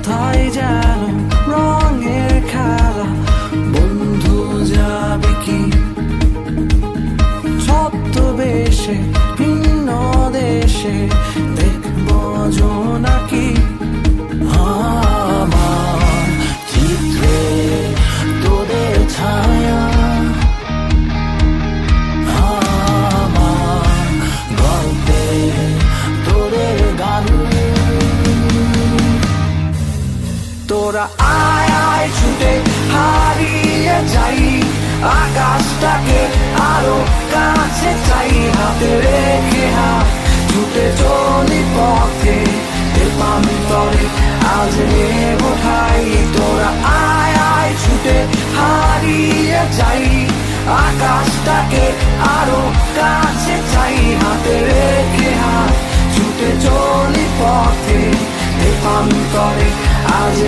কোথায় যেন রঙের খেলা, বন্ধু যাবে কি ছদ্মবেশে ভিন্ন দেশে, দেখবো জোনাকি আমার চিত্রে তোদের ছায়া, আমার গল্পে তোদের গান। তোরা আয় আয় ছুটে হারিয়ে যাই, আকাশটাকে আরো কাছে চাই, হাতে রেখে হাত ছুটে চলি পথে, তেপান্তরে আজ নেব ঠাই। তোরা আয় আয় ছুটে হারিয়ে যাই, আকাশটাকে আরো কাছে চাই, হাতে রেখে হাত ছুটে চলি পথে, তেপান্তরে আজ